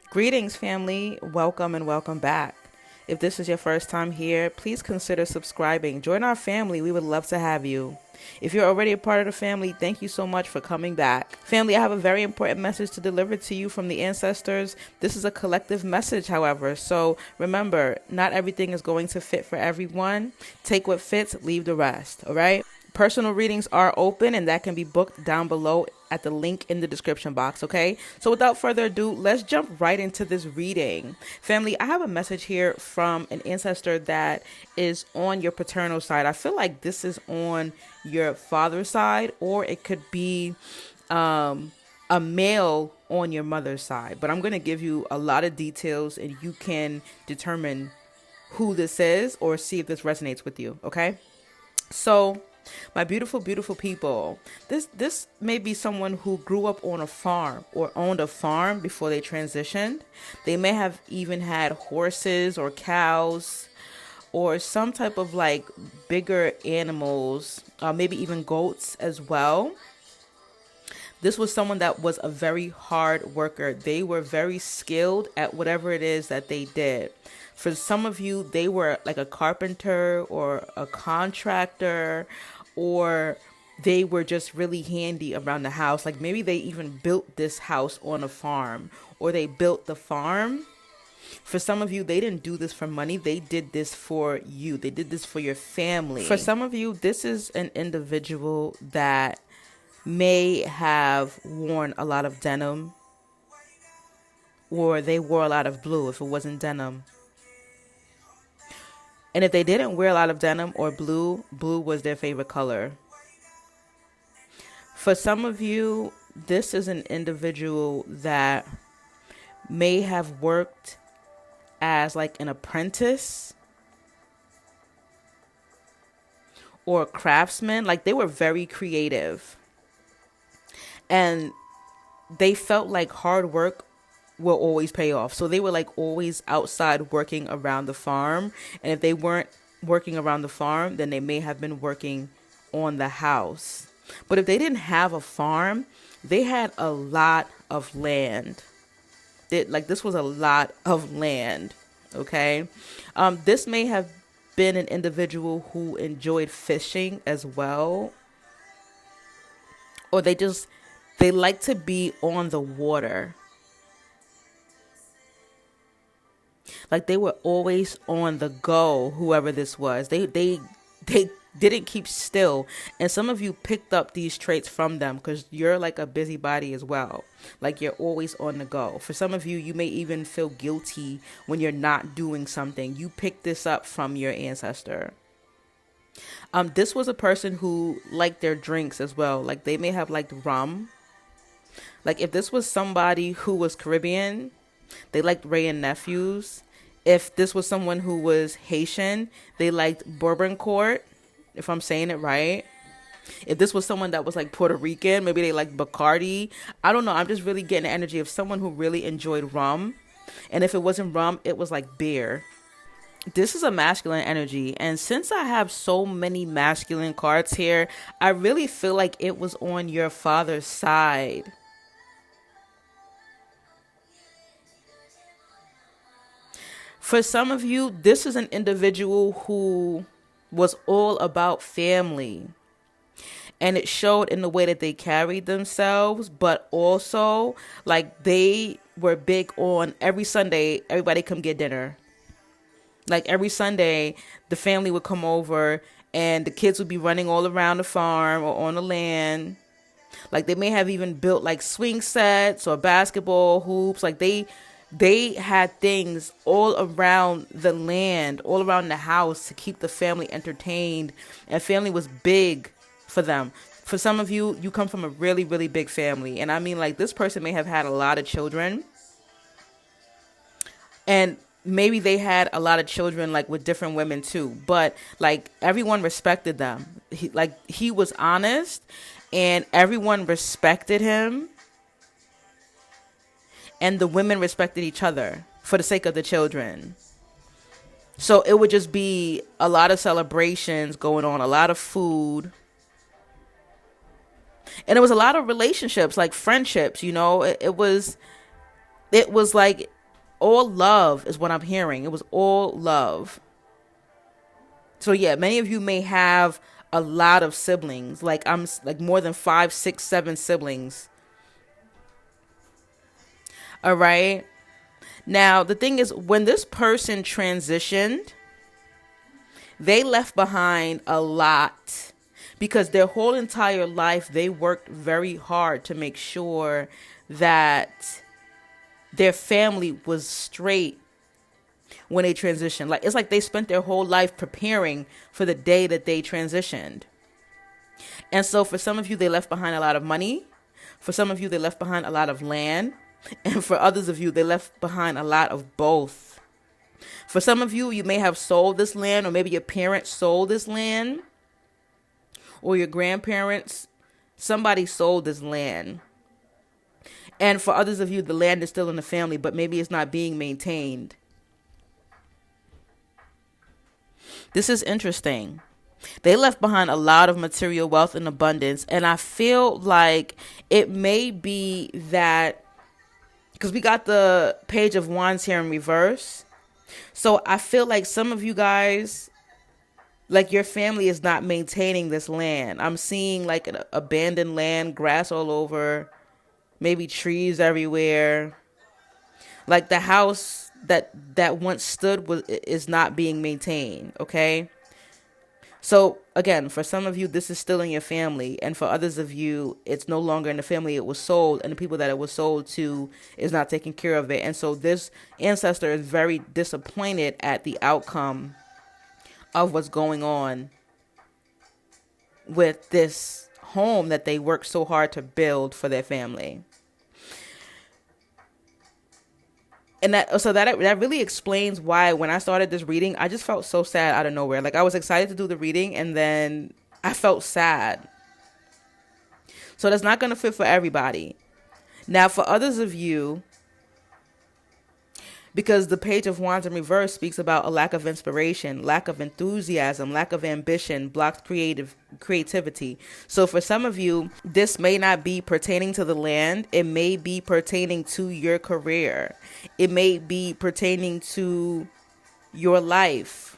Greetings, family. Welcome and welcome back. If this is your first time here, please consider subscribing. Join our family. We would love to have you. If you're already a part of the family, thank you so much for coming back. Family, I have a very important message to deliver to you from the ancestors. This is a collective message, however. So remember, not everything is going to fit for everyone. Take what fits, leave the rest. All right? Personal readings are open and that can be booked down below at the link in the description box, okay? So without further ado, let's jump right into this reading. Family, I have a message here from an ancestor that is on your paternal side. I feel like this is on your father's side, or it could be a male on your mother's side. But I'm going to give you a lot of details and you can determine who this is or see if this resonates with you, okay? So my beautiful, beautiful people, this may be someone who grew up on a farm or owned a farm before they transitioned. They may have even had horses or cows or some type of like bigger animals, maybe even goats as well. This was someone that was a very hard worker. They were very skilled at whatever it is that they did. For some of you, they were like a carpenter or a contractor, or they were just really handy around the house. Like maybe they even built this house on a farm, or they built the farm. For some of you, they didn't do this for money. They did this for you. They did this for your family. For some of you, this is an individual that may have worn a lot of denim, or they wore a lot of blue if it wasn't denim. And if they didn't wear a lot of denim or blue, blue was their favorite color. For some of you, this is an individual that may have worked as like an apprentice or a craftsman. Like they were very creative. And they felt like hard work will always pay off. So they were like always outside working around the farm. And if they weren't working around the farm, then they may have been working on the house. But if they didn't have a farm, they had a lot of land. This was a lot of land. Okay. This may have been an individual who enjoyed fishing as well. Or they like to be on the water. Like they were always on the go, whoever this was. They didn't keep still. And some of you picked up these traits from them because you're like a busybody as well. Like you're always on the go. For some of you, you may even feel guilty when you're not doing something. You picked this up from your ancestor. This was a person who liked their drinks as well. Like they may have liked rum. Like if this was somebody who was Caribbean, they liked Ray and Nephews. If this was someone who was Haitian, they liked Bourbon Court, if I'm saying it right. If this was someone that was like Puerto Rican, maybe they liked Bacardi. I don't know. I'm just really getting the energy of someone who really enjoyed rum. And if it wasn't rum, it was like beer. This is a masculine energy. And since I have so many masculine cards here, I really feel like it was on your father's side. For some of you, this is an individual who was all about family. And it showed in the way that they carried themselves, but also like they were big on every Sunday, everybody come get dinner. Like every Sunday, the family would come over and the kids would be running all around the farm or on the land. Like they may have even built like swing sets or basketball hoops. Like they had things all around the land, all around the house to keep the family entertained. And family was big for them. For some of you, you come from a really, really big family. And I mean, like this person may have had a lot of children. And maybe they had a lot of children like with different women too. But like everyone respected them. He was honest and everyone respected him. And the women respected each other for the sake of the children. So it would just be a lot of celebrations going on, a lot of food. And it was a lot of relationships, like friendships, you know. It was like All love is what I'm hearing. It was all love. So yeah, many of you may have a lot of siblings. Like I'm like more than 5, 6, 7 siblings. All right. Now, the thing is, when this person transitioned, they left behind a lot because their whole entire life, they worked very hard to make sure that their family was straight when they transitioned. Like, it's like they spent their whole life preparing for the day that they transitioned. And so for some of you, they left behind a lot of money. For some of you, they left behind a lot of land. And for others of you, they left behind a lot of both. For some of you, you may have sold this land, or maybe your parents sold this land, or your grandparents, somebody sold this land. And for others of you, the land is still in the family, but maybe it's not being maintained. This is interesting. They left behind a lot of material wealth and abundance. And I feel like it may be that, because we got the Page of Wands here in reverse. So I feel like some of you guys, like your family is not maintaining this land. I'm seeing like an abandoned land, grass all over, maybe trees everywhere. Like the house that once stood is not being maintained, okay? So again, for some of you, this is still in your family. And for others of you, it's no longer in the family. It was sold, and the people that it was sold to is not taking care of it. And so this ancestor is very disappointed at the outcome of what's going on with this home that they worked so hard to build for their family. And that really explains why when I started this reading, I just felt so sad out of nowhere. Like I was excited to do the reading, and then I felt sad. So that's not going to fit for everybody. Now, for others of you, because the Page of Wands in reverse speaks about a lack of inspiration, lack of enthusiasm, lack of ambition, blocked creativity. So for some of you, this may not be pertaining to the land. It may be pertaining to your career. It may be pertaining to your life.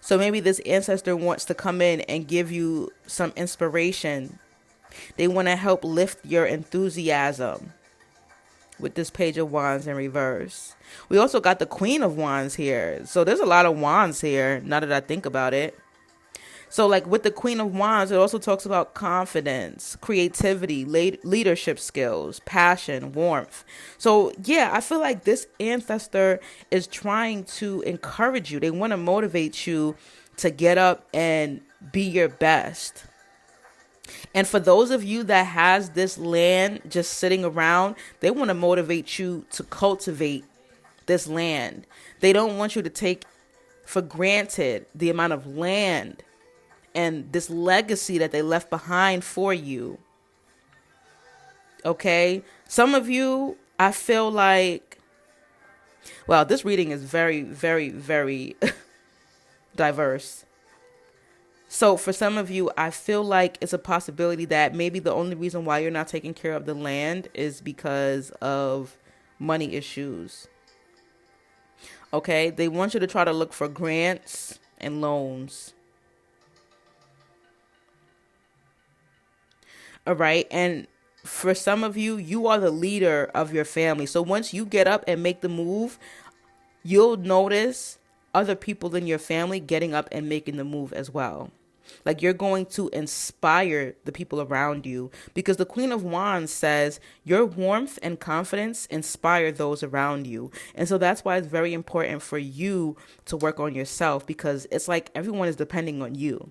So maybe this ancestor wants to come in and give you some inspiration. They want to help lift your enthusiasm. With this Page of Wands in reverse. We also got the Queen of Wands here. So there's a lot of wands here, now that I think about it. So like with the Queen of Wands, it also talks about confidence, creativity, leadership skills, passion, warmth. So yeah, I feel like this ancestor is trying to encourage you. They want to motivate you to get up and be your best. And for those of you that has this land just sitting around, they want to motivate you to cultivate this land. They don't want you to take for granted the amount of land and this legacy that they left behind for you. Okay? Some of you, I feel like, well, this reading is very, very, very diverse. So for some of you, I feel like it's a possibility that maybe the only reason why you're not taking care of the land is because of money issues. Okay? They want you to try to look for grants and loans. All right? And for some of you, you are the leader of your family. So once you get up and make the move, you'll notice other people in your family getting up and making the move as well. Like you're going to inspire the people around you, because the Queen of Wands says your warmth and confidence inspire those around you. And so that's why it's very important for you to work on yourself, because it's like everyone is depending on you.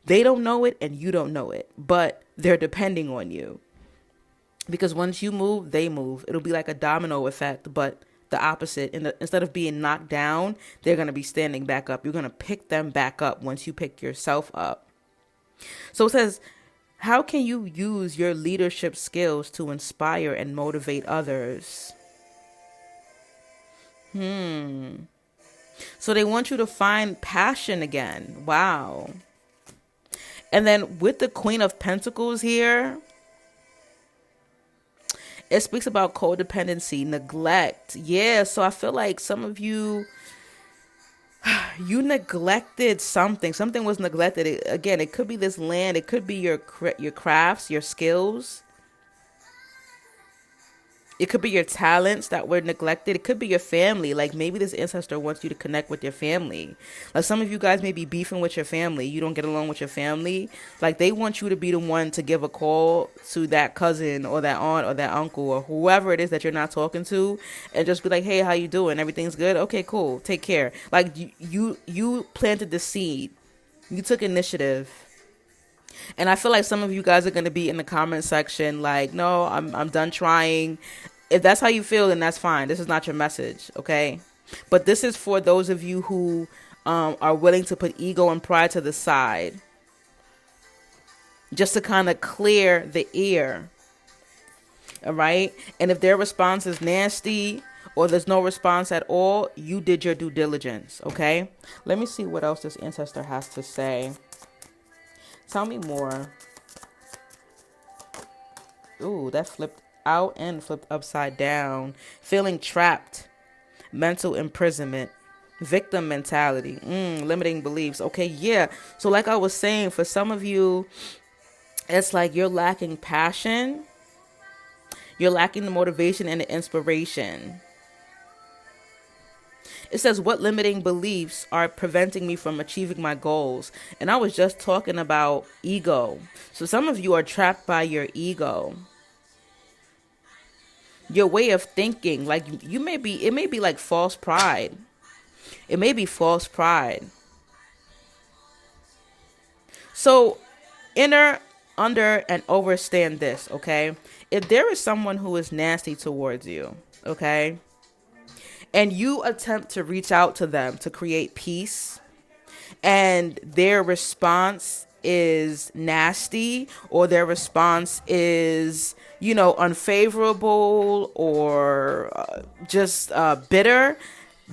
They don't know it and you don't know it, but they're depending on you. Because once you move, they move. It'll be like a domino effect, but the opposite. Instead of being knocked down, they're going to be standing back up. You're going to pick them back up once you pick yourself up. So it says, how can you use your leadership skills to inspire and motivate others? So they want you to find passion again. Wow. And then with the Queen of Pentacles here, It speaks about codependency, neglect. Yeah, so I feel like some of you, you neglected something. Something was neglected. Again, it could be this land. It could be your crafts, your skills. It could be your talents that were neglected. It could be your family. Like maybe this ancestor wants you to connect with your family. Like some of you guys may be beefing with your family. You don't get along with your family. Like they want you to be the one to give a call to that cousin or that aunt or that uncle or whoever it is that you're not talking to, and just be like, hey, how you doing? Everything's good? Okay, cool. Take care. Like you planted the seed. You took initiative. And I feel like some of you guys are going to be in the comment section like, no, I'm done trying. If that's how you feel, then that's fine. This is not your message, okay? But this is for those of you who are willing to put ego and pride to the side, just to kind of clear the air, all right? And if their response is nasty or there's no response at all, you did your due diligence, okay? Let me see what else this ancestor has to say. Tell me more. Ooh, that flipped out and flipped upside down. Feeling trapped. Mental imprisonment. Victim mentality. Limiting beliefs. Okay, yeah. So like I was saying, for some of you, it's like you're lacking passion. You're lacking the motivation and the inspiration. It says, what limiting beliefs are preventing me from achieving my goals? And I was just talking about ego. So some of you are trapped by your ego. Your way of thinking, like it may be like false pride. It may be false pride. So enter, under, and overstand this, okay? If there is someone who is nasty towards you, okay? And you attempt to reach out to them to create peace, and their response is nasty, or their response is, unfavorable, or just bitter,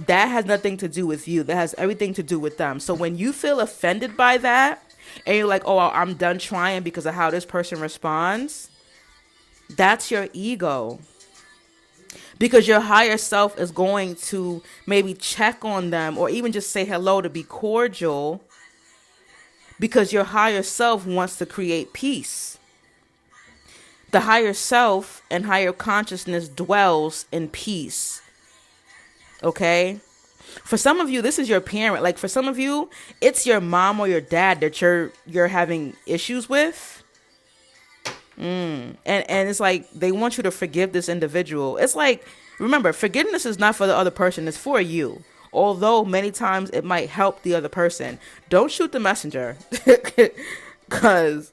that has nothing to do with you. That has everything to do with them. So when you feel offended by that, and you're like, oh, I'm done trying because of how this person responds, that's your ego. Because your higher self is going to maybe check on them or even just say hello to be cordial, because your higher self wants to create peace. The higher self and higher consciousness dwells in peace. Okay? For some of you, this is your parent. Like for some of you, it's your mom or your dad that you're having issues with. And it's like they want you to forgive this individual. It's like, remember, forgiveness is not for the other person, it's for you. Although many times it might help the other person. Don't shoot the messenger. Because,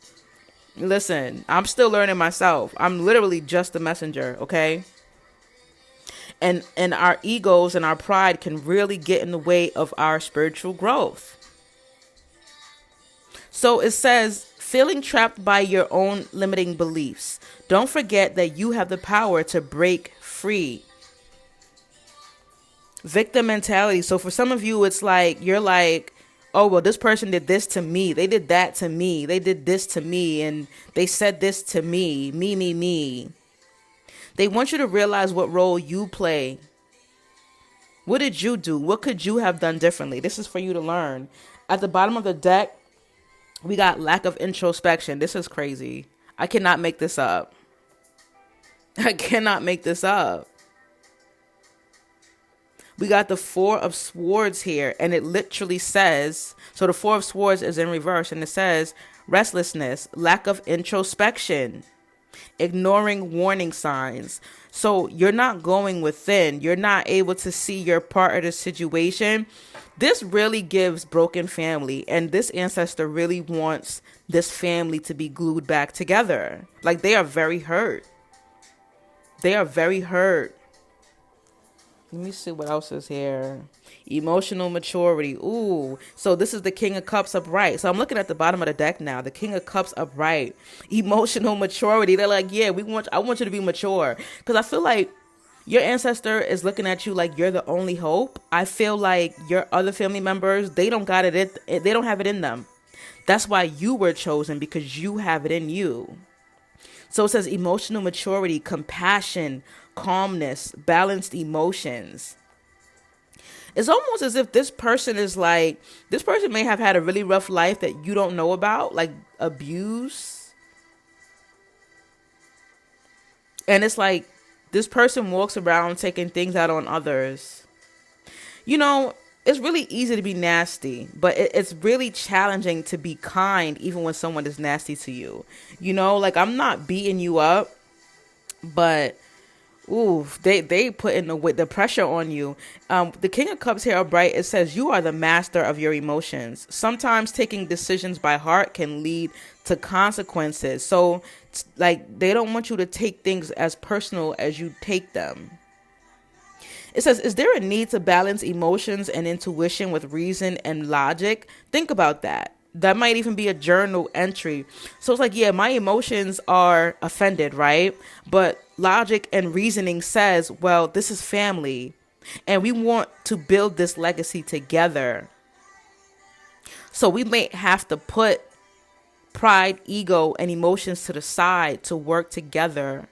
listen, I'm still learning myself. I'm literally just the messenger, okay? And our egos and our pride can really get in the way of our spiritual growth. So it says, feeling trapped by your own limiting beliefs. Don't forget that you have the power to break free. Victim mentality. So for some of you, it's like, you're like, oh, well, this person did this to me. They did that to me. They did this to me. And they said this to me. Me. They want you to realize what role you play. What did you do? What could you have done differently? This is for you to learn. At the bottom of the deck, we got lack of introspection. This is crazy. I cannot make this up. I cannot make this up. We got the Four of Swords here, and it literally says, so the Four of Swords is in reverse, and it says restlessness, lack of introspection, ignoring warning signs. So you're not going within. You're not able to see your part of the situation. This really gives broken family, and this ancestor really wants this family to be glued back together. Like they are very hurt. They are very hurt. Let me see what else is here. Emotional maturity. Ooh, so this is the King of Cups upright. So I'm looking at the bottom of the deck now. The King of Cups upright. Emotional maturity. They're like, yeah, I want you to be mature. Because I feel like your ancestor is looking at you like you're the only hope. I feel like your other family members, they don't got it. They don't have it in them. That's why you were chosen, because you have it in you. So it says emotional maturity, compassion, calmness, balanced emotions. It's almost as if this person may have had a really rough life that you don't know about, like abuse. And it's like this person walks around taking things out on others. You know, it's really easy to be nasty, but it's really challenging to be kind even when someone is nasty to you. You know, like I'm not beating you up, but ooh, they put in the pressure on you. The King of Cups here upright, it says you are the master of your emotions. Sometimes taking decisions by heart can lead to consequences. So like they don't want you to take things as personal as you take them. It says, is there a need to balance emotions and intuition with reason and logic? Think about that. That might even be a journal entry. So it's like, yeah, my emotions are offended, right? But logic and reasoning says, well, this is family and we want to build this legacy together. So we may have to put pride, ego, and emotions to the side to work together.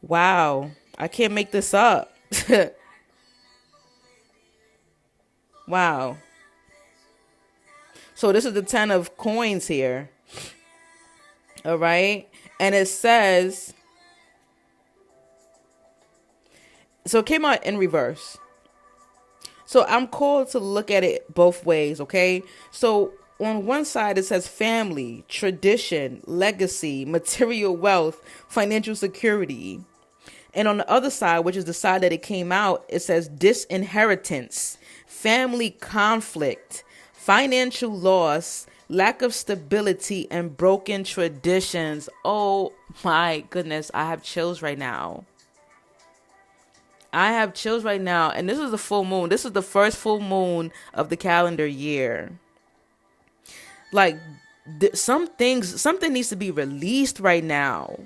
Wow. I can't make this up. Wow. So this is the 10 of coins here. All right. And it says, so it came out in reverse. So I'm called to look at it both ways. Okay. So on one side, it says family, tradition, legacy, material wealth, financial security. And on the other side, which is the side that it came out, it says disinheritance, family conflict, financial loss, lack of stability, and broken traditions. Oh my goodness, I have chills right now. I have chills right now. And this is the full moon. This is the first full moon of the calendar year. Like something needs to be released right now.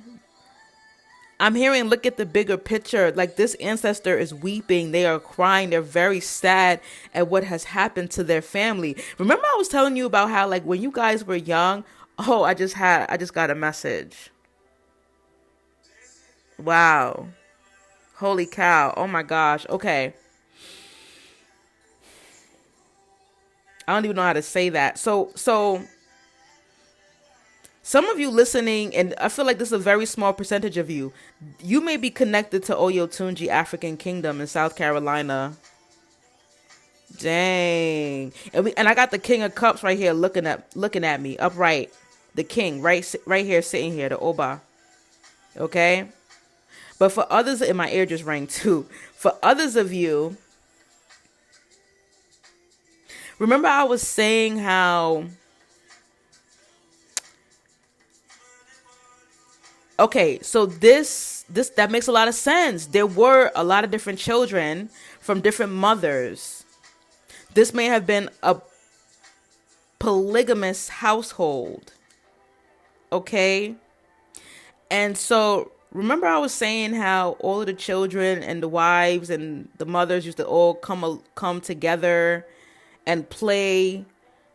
I'm hearing, look at the bigger picture. Like this ancestor is weeping. They are crying. They're very sad at what has happened to their family. Remember I was telling you about how like when you guys were young, oh, I just got a message. Wow. Holy cow. Oh my gosh. Okay. I don't even know how to say that. So some of you listening, and I feel like this is a very small percentage of you, you may be connected to Oyotunji African Kingdom in South Carolina. Dang. And I got the King of Cups right here looking at me upright. The king right here sitting here, the Oba. Okay? But for others, and my ear just rang too. For others of you, remember I was saying how okay, so this that makes a lot of sense. There were a lot of different children from different mothers. This may have been a polygamous household. Okay? And so remember I was saying how all of the children and the wives and the mothers used to all come together and play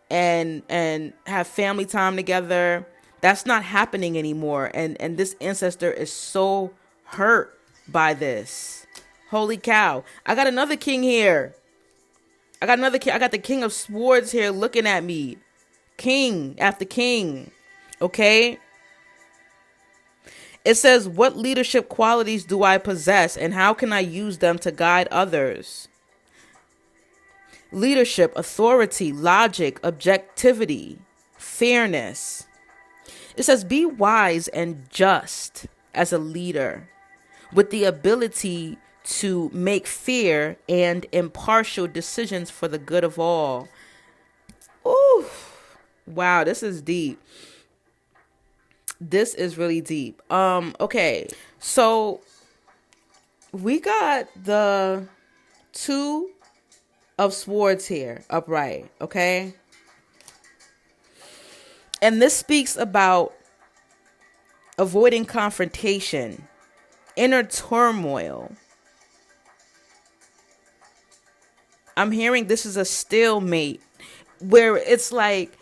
and have family time together. That's not happening anymore. And this ancestor is so hurt by this. Holy cow. I got another king here. I got the King of Swords here looking at me. King after king. Okay? It says, what leadership qualities do I possess and how can I use them to guide others? Leadership, authority, logic, objectivity, fairness. It says, be wise and just as a leader with the ability to make fair and impartial decisions for the good of all. Ooh, wow, this is deep. This is really deep. Okay, so we got the 2 of Swords here upright, okay? And this speaks about avoiding confrontation, inner turmoil. I'm hearing this is a stalemate where it's like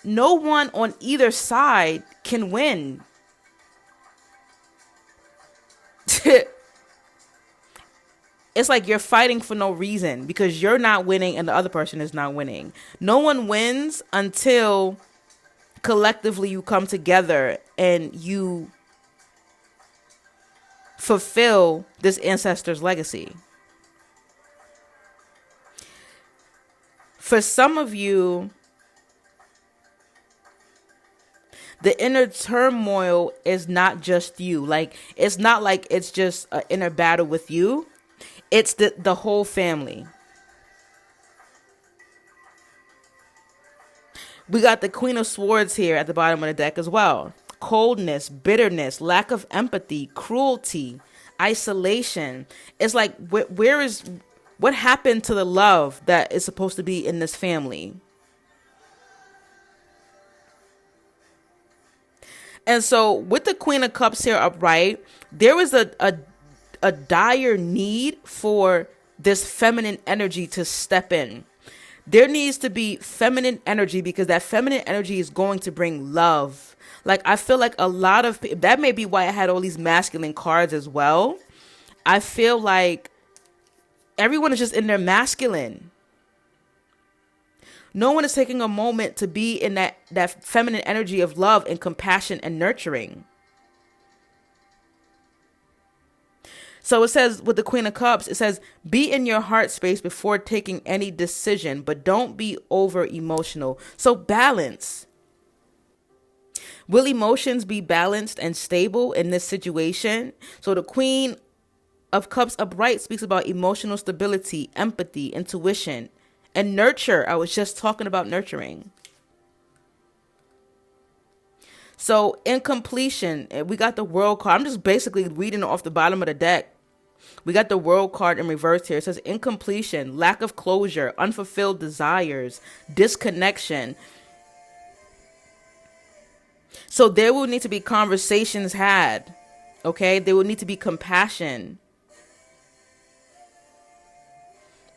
no one on either side can win. It's like you're fighting for no reason because you're not winning and the other person is not winning. No one wins until collectively you come together and you fulfill this ancestor's legacy. For some of you, the inner turmoil is not just you. Like, it's not like it's just an inner battle with you. It's the whole family. We got the Queen of Swords here at the bottom of the deck as well. Coldness, bitterness, lack of empathy, cruelty, isolation. It's like, what happened to the love that is supposed to be in this family? And so with the Queen of Cups here upright, there was a dire need for this feminine energy to step in. There needs to be feminine energy because that feminine energy is going to bring love. Like, I feel like a lot of that may be why I had all these masculine cards as well. I feel like everyone is just in their masculine. No one is taking a moment to be in that feminine energy of love and compassion and nurturing. So it says with the Queen of Cups, it says, be in your heart space before taking any decision, but don't be over emotional. So balance. Will emotions be balanced and stable in this situation? So the Queen of Cups upright speaks about emotional stability, empathy, intuition, and nurture. I was just talking about nurturing. So in completion, we got the World card. I'm just basically reading off the bottom of the deck. We got the World card in reverse here. It says incompletion, lack of closure, unfulfilled desires, disconnection. So there will need to be conversations had. Okay? There will need to be compassion.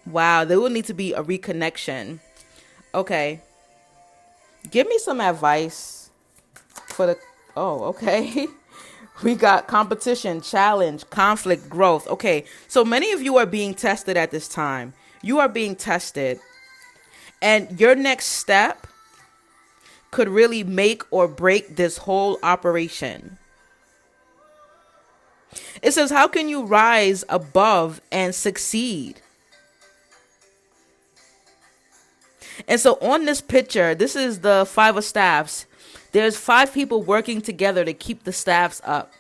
Wow, there will need to be a reconnection. Okay. Give me some advice for the... Oh, okay. We got competition, challenge, conflict, growth. Okay, so many of you are being tested at this time. You are being tested. And your next step could really make or break this whole operation. It says, how can you rise above and succeed? And so on this picture, this is the 5 of staffs. There's 5 people working together to keep the staffs up.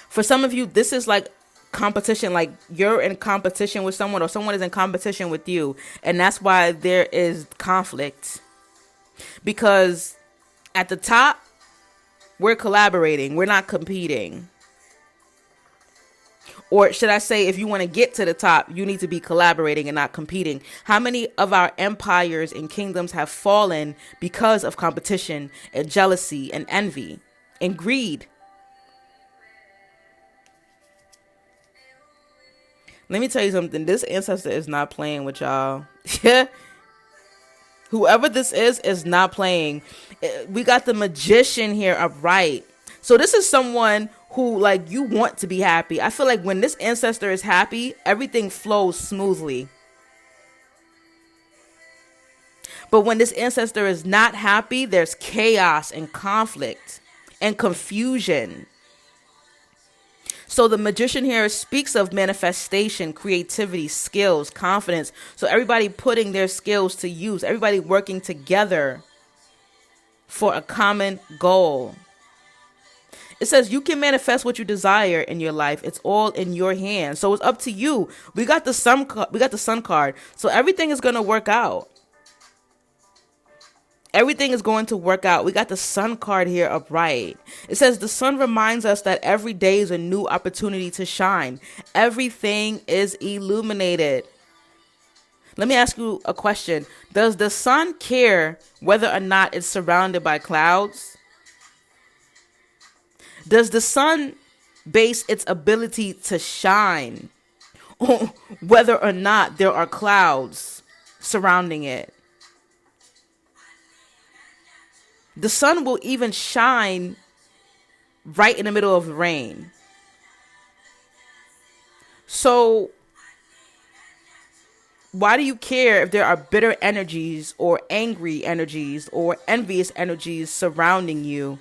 For some of you, this is like competition, like you're in competition with someone or someone is in competition with you. And that's why there is conflict. Because at the top, we're collaborating. We're not competing. Or should I say, if you want to get to the top, you need to be collaborating and not competing. How many of our empires and kingdoms have fallen because of competition and jealousy and envy and greed? Let me tell you something. This ancestor is not playing with y'all. Whoever this is not playing. We got the Magician here upright. So this is someone who, like, you want to be happy. I feel like when this ancestor is happy, everything flows smoothly. But when this ancestor is not happy, there's chaos and conflict and confusion. So the Magician here speaks of manifestation, creativity, skills, confidence. So everybody putting their skills to use, everybody working together for a common goal. It says you can manifest what you desire in your life. It's all in your hands. So it's up to you. We got the Sun card. So everything is going to work out. Everything is going to work out. We got the Sun card here upright. It says the sun reminds us that every day is a new opportunity to shine. Everything is illuminated. Let me ask you a question. Does the sun care whether or not it's surrounded by clouds? Does the sun base its ability to shine whether or not there are clouds surrounding it. The sun will even shine right in the middle of the rain. So why do you care if there are bitter energies or angry energies or envious energies surrounding you?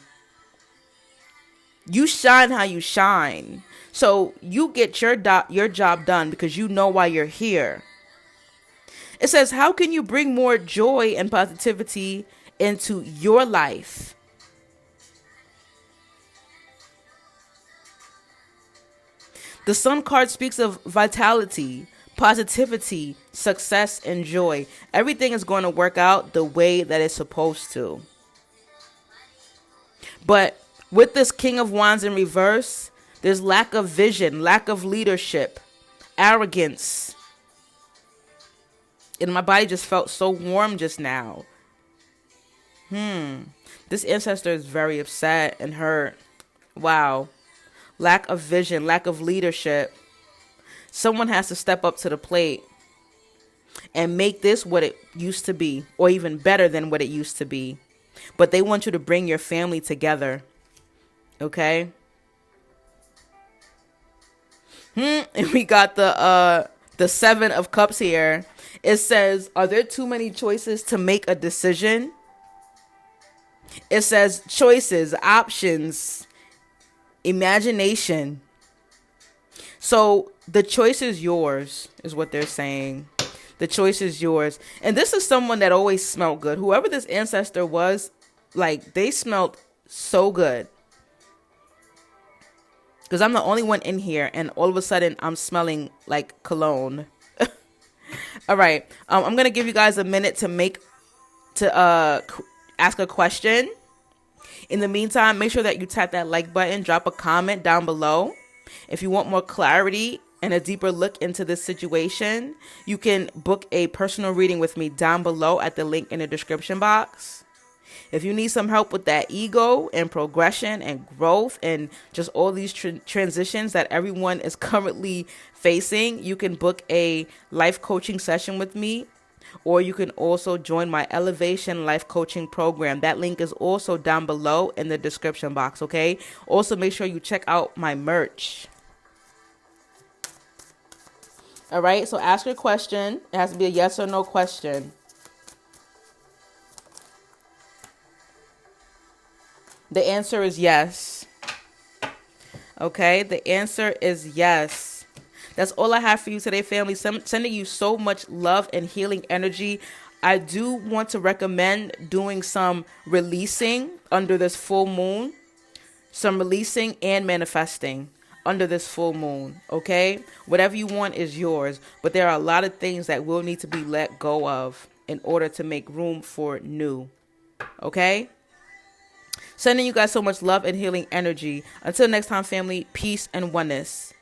You shine how you shine. So you get your job done because you know why you're here. It says, how can you bring more joy and positivity into your life? The Sun card speaks of vitality, positivity, success, and joy. Everything is going to work out the way that it's supposed to. But with this King of Wands in reverse, there's lack of vision, lack of leadership, arrogance. And my body just felt so warm just now. This ancestor is very upset and hurt. Wow. Lack of vision, lack of leadership. Someone has to step up to the plate and make this what it used to be, or even better than what it used to be. But they want you to bring your family together. Okay? And we got the Seven of Cups here. It says, are there too many choices to make a decision? It says choices, options, imagination. So the choice is yours, is what they're saying. The choice is yours. And this is someone that always smelled good. Whoever this ancestor was, like, they smelled so good. Because I'm the only one in here, and all of a sudden I'm smelling like cologne. All right. I'm going to give you guys a minute to ask a question. In the meantime, make sure that you tap that like button, drop a comment down below. If you want more clarity and a deeper look into this situation, you can book a personal reading with me down below at the link in the description box. If you need some help with that ego and progression and growth and just all these transitions that everyone is currently facing, you can book a life coaching session with me. Or you can also join my Elevation Life Coaching Program. That link is also down below in the description box, okay? Also, make sure you check out my merch. All right, so ask your question. It has to be a yes or no question. The answer is yes. Okay, the answer is yes. That's all I have for you today, family. Sending you so much love and healing energy. I do want to recommend doing some releasing under this full moon. Some releasing and manifesting under this full moon, okay? Whatever you want is yours. But there are a lot of things that will need to be let go of in order to make room for new, okay? Sending you guys so much love and healing energy. Until next time, family, peace and oneness.